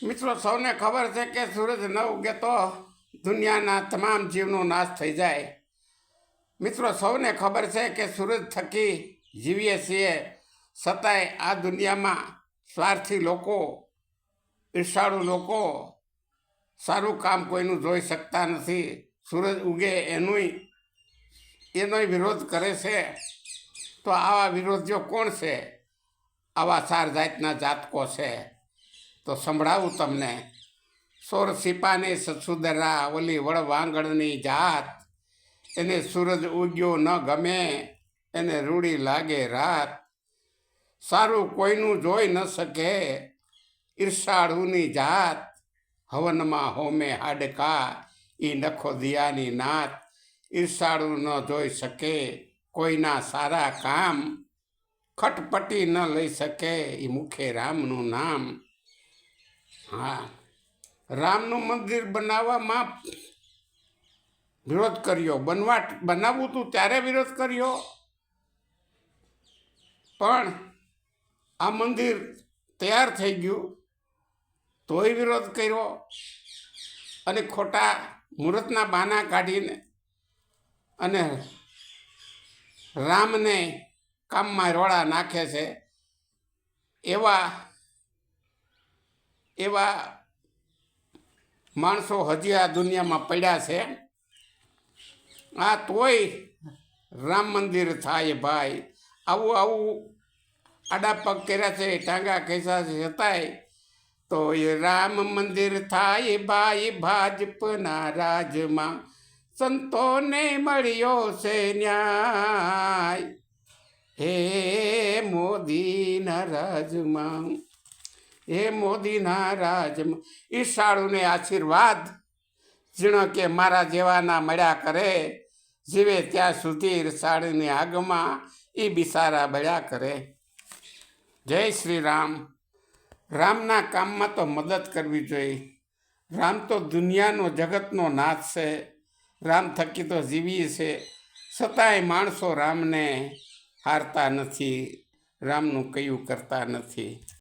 મિત્રો, સૌને ખબર છે કે સૂરજ ન ઉગે તો દુનિયાના તમામ જીવનો નાશ થઈ જાય. મિત્રો, સૌને ખબર છે કે સૂરજ થકી જીવીએ છીએ, છતાંય આ દુનિયામાં સ્વાર્થી લોકો, ઈર્ષાળુ લોકો સારું કામ કોઈનું જોઈ શકતા નથી. સૂરજ ઉગે એનોય વિરોધ કરે છે. તો આવા વિરોધીઓ કોણ છે? આવા 4 જાતના જાતકો છે. તો સંભળાવું તમને. સોર સિપાની સસુદરા, ઓલી વળ વાંગણની જાત, એને સૂરજ ઉગ્યો ન ગમે, એને રૂડી લાગે રાત. સારું કોઈનું જોઈ ન શકે, ઈર્ષાળુની જાત, હવનમાં હોમે હાડકા, ઈ નખો દિયાની નાત. ઈર્ષાળુ ન જોઈ શકે કોઈના સારા કામ, ખટપટી ન લઈ શકે એ મુખે રામનું નામ. હા, રામનું મંદિર બનાવવામાં વિરોધ કર્યો. બનાવવું હતું ત્યારે વિરોધ કર્યો, પણ આ મંદિર તૈયાર થઈ ગયું તોય વિરોધ કર્યો. અને ખોટા મુહૂર્તના બહાના કાઢીને અને રામને કામમાં રોળા નાખે છે. એવા માણસો હજી આ દુનિયામાં પડ્યા છે. આ તોય રામ મંદિર થાય ભાઈ. આવું આડા પગ કર્યા છે, ટાંગા ખેંચા છે, છતાંય તો એ રામ મંદિર થાય ભાઈ. ભાજપના રાજમાં સંતોને મળ્યો છે ન્યાય. હે મોદીના રાજમાં, હે મોદીના રાજમાં ઈર્ષાળુને આશીર્વાદ. જીણો કે મારા જેવાના મળ્યા કરે, જીવે ત્યાં સુધી ઈર્ષાળુની આગમાં એ બિસારા બળ્યા કરે. જય શ્રી રામ. રામના કામમાં તો મદદ કરવી જોઈએ. રામ તો દુનિયાનો જગતનો નાથ છે. રામ થકી તો જીવીએ છે, છતાંય માણસો રામને હારતા નથી, રામનું કયું કરતા નથી.